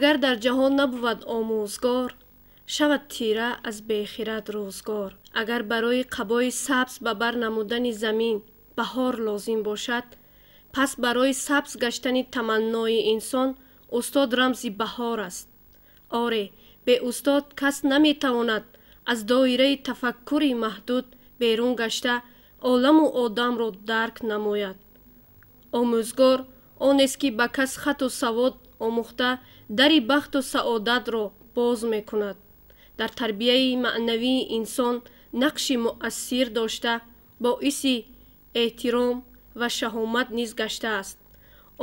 агар дар ҷаҳон набувад омӯзгор, шавад тира аз бехират рӯзгор. агар барои қабои сабз ба бар намудани замин баҳор лозим бошад, пас барои сабз гаштани таманнои инсон устод рамзи баҳор аст. оре, бе устод кас наметавонад аз доираи тафаккури маҳдуд берун гашта оламу одамро дарк намояд. омӯзгор онест ки ба кас хату савод омӯхта дари бахту саодатро боз мекунад. дар тарбияи маънавии инсон нақши муассир дошта боиси эҳтиром ва шаҳомат низ гаштааст.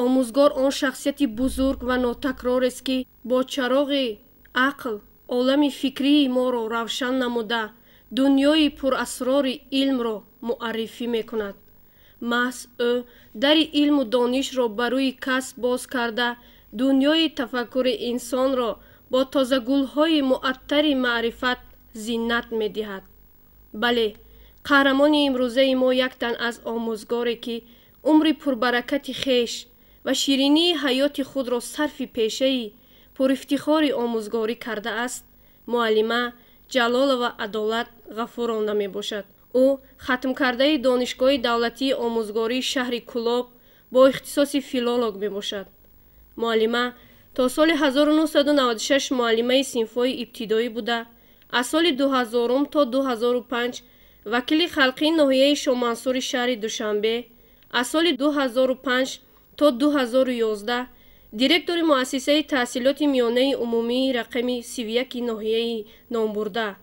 омӯзгор он шахсияти бузург ва нотакрорест ки бо чароғи ақл олами фикрии моро равшан намуда дунёи пурасрори илмро муаррифӣ мекунад. маҳз ӯ дари илму донишро ба рӯи касб боз карда дунёи тафаккури инсонро бо тозагулҳои муаттари маърифат зиннат медиҳад. бале, қаҳрамони имрӯзаи мо як тан аз омӯзгоре ки умри пурбаракати хеш ва ширинии ҳаёти худро сарфи пешаи пурифтихори омӯзгорӣ кардааст, муаллима Ҷалолова Адолат Ғафуровна мебошад. ӯ хатмкардаи донишгоҳи давлатии омӯзгории шаҳри Кӯлоб бо ихтисоси филолог мебошад. муаллима то соли 1996 муаллимаи синфҳои ибтидоӣ буда, аз соли 2000 то 2005 вакили халқии ноҳияи Шомансури шаҳри Душанбе, аз соли 2005 то 2011 директори муассисаи таҳсилоти миёнаи умумии рақами 31 ноҳияи Номбурда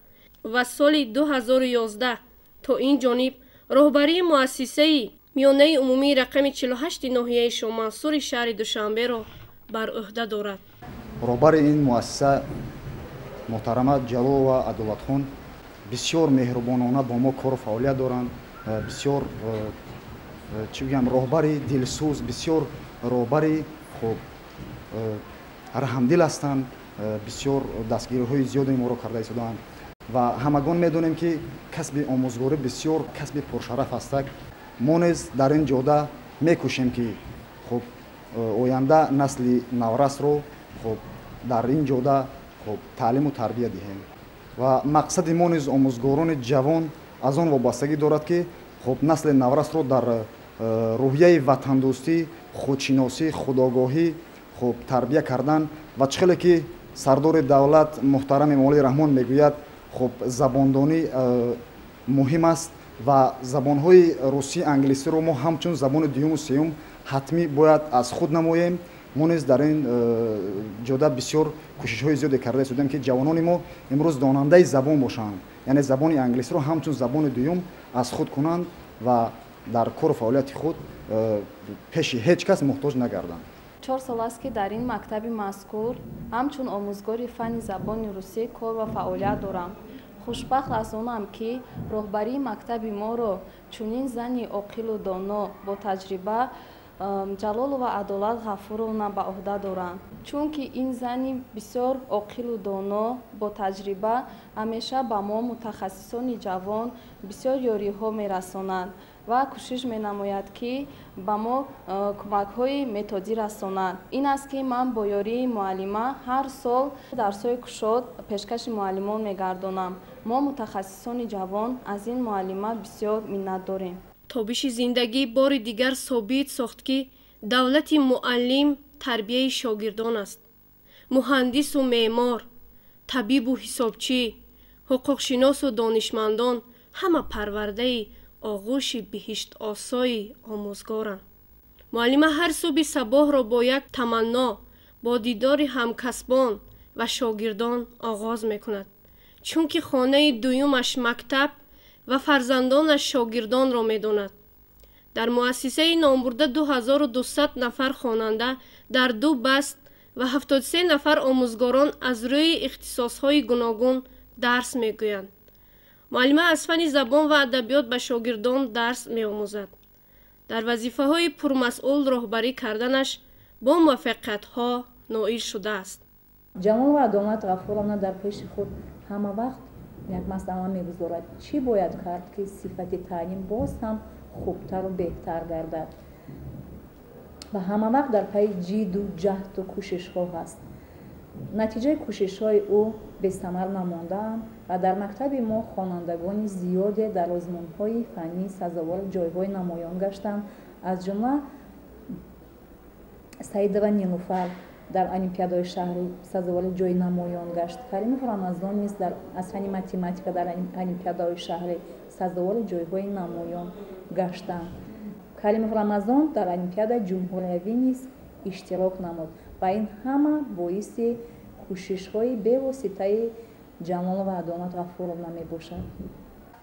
ва соли 2011 то ин ҷониб роҳбарии муассисаи миёнаи умумии рақами 48 ноҳияи Шомансури шаҳри Душанберо бар уҳда дорад. роҳбари ин муассиса муҳтарама Ҷалолова Адолатхон бисёр меҳрубонона бо мо кору фаъолият доранд. бисёр чӣ бигӯям, роҳбари дилсӯз, бисёр роҳбари хуб раҳмдил ҳастанд. бисёр дастгириҳои зиёде моро карда истодаанд ва ҳамагон медонем ки касби омӯзгорӣ бисёр касби пуршараф ҳастак. мо низ дар ин ҷода мекӯшем ки хуб оянда насли наврасро хуб дар ин ҷода хуб таълиму тарбия диҳем ва мақсади мо низ омӯзгорони ҷавон аз он вобастагӣ дорад ки хуб насли наврасро дар рӯҳияи ватандӯстӣ, худшиносӣ, худогоҳӣ хуб тарбия кардан ва чӣ хеле ки сардори давлат муҳтарами Молии Раҳмон мегӯяд, хуб забондонӣ муҳим аст ва забонҳои русӣ, англисиро мо ҳамчун забони дуюму сеюм ҳатмӣ бояд аз худ намоем. мо низ дар ин ҷода бисёр кӯшишҳои зиёде карда истодем ки ҷавонони мо имрӯз донандаи забон бошанд, яъне забони англисиро ҳамчун забони дуюм аз худ кунанд ва дар кору фаъолияти худ пеши ҳеҷ кас муҳтоҷ нагарданд. 4 сол аст ки дар ин мактаби мазкур ҳамчун омӯзгори фанни забони русӣ кор ва фаъолият дорам. хушбахт аз онам ки роҳбарии мактаби моро чунин зани оқилу доно бо таҷриба Ҷалолова Адолат Ғафуровна ба уҳда доранд. чунки ин зани бисёр оқилу доно бо таҷриба ҳамеша ба мо мутахассисони ҷавон бисёр ёриҳо мерасонанд ва кӯшиш менамояд ки ба мо кӯмакҳои методӣ расонанд. ин аст ки ман бо ёрии муаллима ҳар сол дарсҳои кушод пешкаши муаллимон мегардонам. мо мутахассисони ҷавон аз ин муаллима бисёр миннатдорем. тобиши зиндагӣ бори дигар собит сохт ки давлати муаллим тарбияи шогирдон аст. муҳандису меъмор, табибу ҳисобчӣ, ҳуқуқшиносу донишмандон ҳама парвардаи оғӯши биҳиштосои омӯзгоранд. муаллима ҳар субҳи сабоҳро бо як таманно, бо дидори ҳамкасбон ва шогирдон оғоз мекунад, чунки хонаи дуюмаш мактаб ва фарзандонаш шогирдонро медонад. дар муассисаи Номбурда 2200 нафар хонанда дар 2 баст ва 73 нафар омӯзгорон аз рӯи ихтисосҳои гуногун дарс мегӯянд. муаллима аз фанни забон ва адабиёт ба шогирдон дарс меомӯзад. дар вазифаҳои пурмасъул роҳбарӣ карданаш бо муваффақиятҳо ноил шудааст. Ҷалолова Адолат Ғафуровна дар пеши худ ҳама вақт як масъала мегузорад, чӣ бояд кард ки сифати таълим боз ҳам хубтару беҳтар гардад ва ҳама вақт дар паи ҷидду ҷаҳду кӯшишҳо ҳаст. натиҷаи кӯшишҳои ӯ бесамар намондаанд ва дар мактаби мо хонандагони зиёде дар озмунҳои фаннӣ сазовори ҷойҳои намоён гаштанд. аз ҷумла саидова нилуфар дар олимпиадаи шаҳрӣ сазовори ҷойи намоён гашт. каримов рамазон низ дар аз фанни математика дар олимпиадаи шаҳрӣ сазовори ҷойҳои намоён гаштанд. каримов рамазон дар олимпиадаи ҷумҳуриявӣ низ иштирок намуд ва ин ҳама боиси кӯшишҳои бевоситаи ҷалолова адолат ғафуровна мебошад.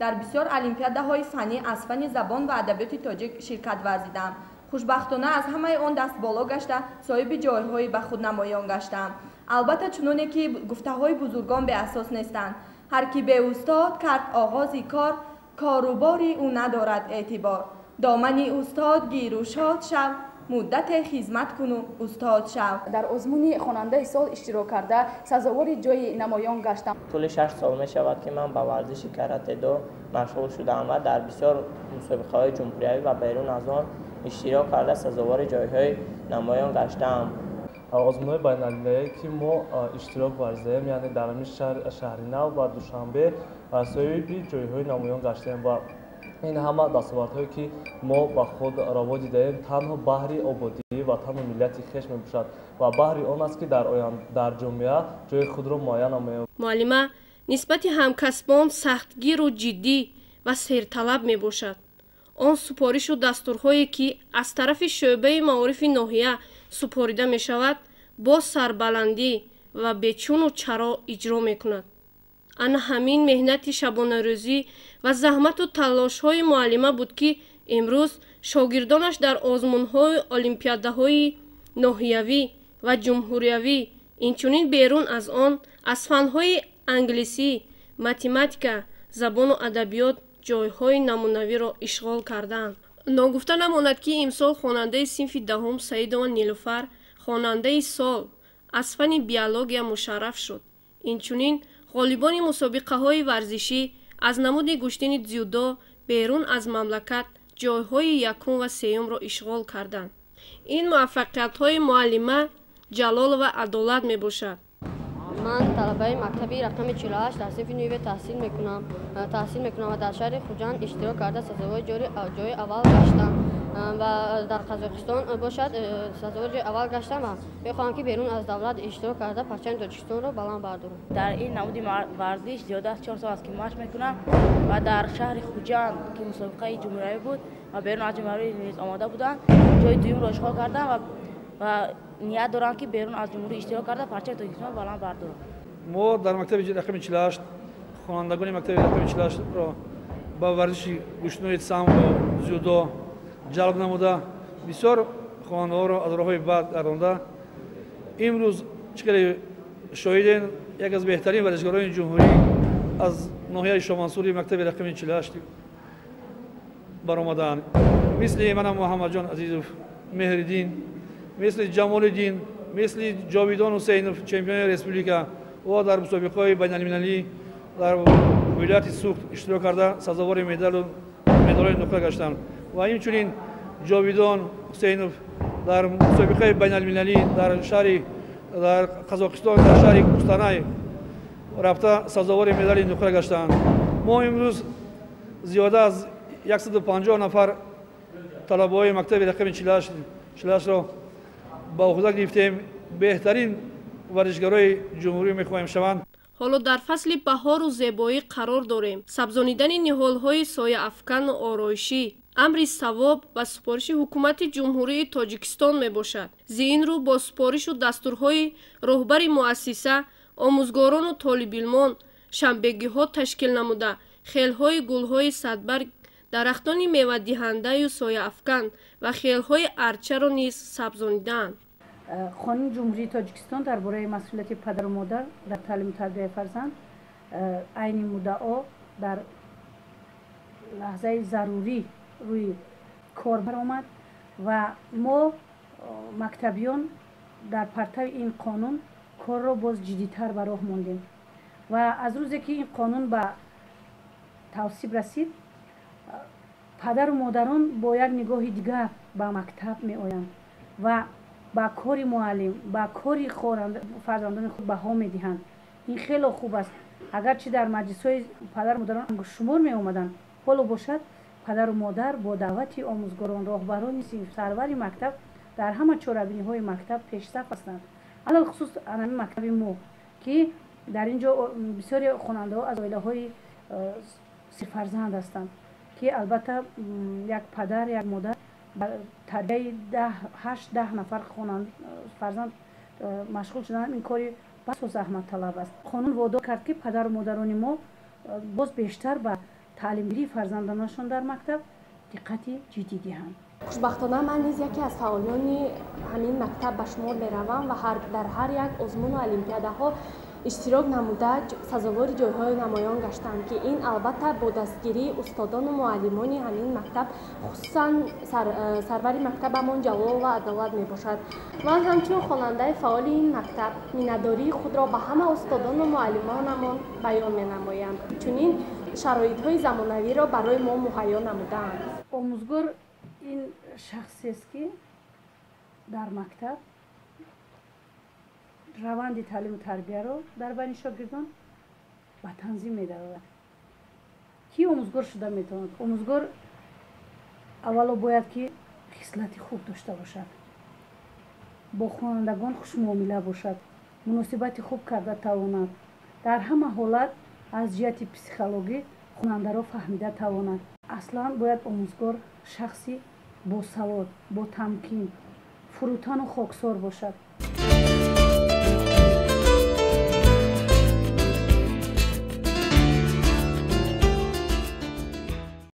дар бисёр олимпиадаҳои фаннӣ аз фанни забон ва адабиёти тоҷик ширкат варзидам. хушбахтона аз ҳамаи он даст боло гашта соҳиби ҷойҳои ба худ намоён гаштам. албатта чуноне ки гуфтаҳои бузургон беасос нестанд. ҳар ки бе устод кард оғози кор, корубори ӯ надорад эътибор. домани устод гиру шод шав, муддате хизмат куну устод шав. дар озмуни хонандаи сол иштирок карда сазовори ҷойи намоён гаштам. тӯли 6 сол мешавад ки ман ба варзиши каратедо машғул шудам ва дар бисёр мусобиқаҳои ҷумҳуриявӣ ва берун аз он иштирок карда сазовори ҷойҳои намоён гаштаам. озмунаи байналмилалие ки мо иштирок варзидаем, яъне дар ҳамин шаҳри нав ва душанбе соҳиби ҷойҳои намоён гаштем ва ин ҳама дастовардҳое ки мо ба худ раво дидаем танҳо баҳри ободӣ ва танҳо миллати хеш мебошад ва баҳри он аст ки дар ҷомеа ҷои худро муайян намоем. муаллима нисбати ҳамкасбон сахтгиру ҷиддӣ ва серталаб мебошад. он супоришу дастурҳое ки аз тарафи шӯъбаи маорифи ноҳия супорида мешавад бо сарбаландӣ ва бечуну чаро иҷро мекунад. ана ҳамин меҳнати шабонарӯзӣ ва заҳмату талошҳои муаллима буд ки имрӯз шогирдонаш дар озмунҳои олимпиадаҳои ноҳиявӣ ва ҷумҳуриявӣ инчунин берун аз он аз фанҳои англисӣ, математика, забону адабиёт ҷойҳои намунавиро ишғол кардаанд. ногуфта намонад ки имсол хонандаи синфи даҳум саидова нилуфар хонандаи сол аз фанни биология мушарраф шуд. инчунин ғолибони мусобиқаҳои варзишӣ аз намуди гӯштини дзюдо берун аз мамлакат ҷойҳои якум ва сеюмро ишғол карданд. ин муваффақиятҳои муаллима ҷалолова адолат мебошад. ман талабаи мактаби рақами 48 дар синфи нуюве таҳсил мекунам ва дар шаҳри хуҷанд иштирок карда сазовори ҷои аввал гаштам ва дар қазоқистон бошад сазовори ҷои аввал гаштам ва мехоҳам ки берун аз давлат иштирок карда парчами тоҷикистонро баланд бардорам. дар ин намуди варзиш зиёда аз 4 сол аст ки машқ мекунам ва дар шаҳри хуҷанд ки мусобиқаи ҷумҳуриявӣ буд ва берун аз ҷумҳуриявӣ низ омода буданд ҷои дуюмро ишғол кардам ва ният дорам ки берун аз ҷумҳурӣ иштирок карда парчами тоҷикистонро баланд бардорам. мо дар мактаби рақами 48 хонандагони мактаби рақами 48ро ба варзиши гӯштинои самбо зюдо ҷалб намуда бисёр хонандаҳоро аз роҳҳои бад гардонда имрӯз чӣ қадр шоҳиден як аз беҳтарин варзишгорони ҷумҳурӣ аз ноҳияи шоҳмансури мактаби рақами 48 баромадаанд. мисли манам муҳаммадҷон азизов, меҳриддин, мисли ҷамолиддин, мисли ҷовидон ҳусейнов, чемпиони республика ва дар мусобиқаҳои байналмилалӣ дар вилояти суғд иштирок карда сазовори медалҳои нуқра гаштанд ва инчунин ҷовидон ҳусейнов дар мусобиқаи байналмилалӣ дар қазоқистон дар шаҳри кустанай рафта сазовори медали нуқра гаштанд. мо имрӯз зиёда аз 150 нафар талабаҳои мактаби рақами 48ро ба уҳда гирифтем. беҳтарин варзишгарои ҷумҳурӣ мехоҳем шаванд. ҳоло дар фасли баҳору зебоӣ қарор дорем. сабзонидани ниҳолҳои сояафкану ороишӣ амри савоб ва супориши ҳукумати ҷумҳурии тоҷикистон мебошад. зиинрӯ бо супоришу дастурҳои роҳбари муассиса омӯзгорону толибилмон шанбегиҳо ташкил намуда хелҳои гулҳои садбарг, дарахтони мевадиҳандаю сояафкан ва хелҳои арчаро низ сабзонидаанд. қонуни ҷумҳурии тоҷикистон дар бораи масъулияти падару модар дар таълиму тарбияи фарзанд айни муддао дар лаҳзаи зарурӣ рӯи кор баромад ва мо мактабиён дар партави ин қонун корро боз ҷиддитар ба роҳ мондем ва аз рӯзе ки ин қонун ба тавсиб расид падару модарон бо як нигоҳи дигар ба мактаб меоянд ва ба кори муаллим ба кори фарзандони худ баҳо медиҳанд. ин хело хуб аст. агарчи дар маҷлисҳои падару модарон шумор меомаданд, ҳоло бошад падару модар бо даъвати омӯзгорон, роҳбарони сарвари мактаб дар ҳама чорабиниҳои мактаб пешсаф ҳастанд. алалхусус анами мактаби мо ки дар ин ҷо бисёри хонандаҳо аз оилаҳои сифарзанд ҳастанд ки албатта як падар як модар ба тарбияи 8-10 нафар фарзанд машғул шуданд. ин кори басо заҳматталаб аст. қонун водор кард ки падару модарони мо боз бештар ба таълимгирии фарзандонашон дар мактаб диққати ҷиддӣ диҳанд. хушбахтона ман низ яке аз фаъолёни ҳамин мактаб ба шумор меравам ва дар ҳар як озмуну олимпиадаҳо иштирок намуда сазовори ҷойҳои намоён гаштам ки ин албатта бо дастгирии устодону муаллимони ҳамин мактаб, хусусан сарвари мактабамон ҷалол ва адолат мебошад. ман ҳамчун хонандаи фаъоли ин мактаб миннатдории худро ба ҳама устодону муаллимонамон баён менамоям. чунин шароитҳои замонавиро барои мо муҳайё намудаанд. омӯзгор ин шахсест ки дар мактаб раванди таълиму тарбияро дар байни шогирдон ба танзим медарад. ки омӯзгор шуда метавонад? омӯзгор аввало бояд ки хислати хуб дошта бошад, бо хонандагон хушмуомила бошад, муносибати хуб карда тавонад, дар ҳама ҳолат аз ҷиҳати психологӣ хонандаро фаҳмида тавонад. аслан бояд омӯзгор шахси босавод, бо тамкин, фурӯтану хоксор бошад.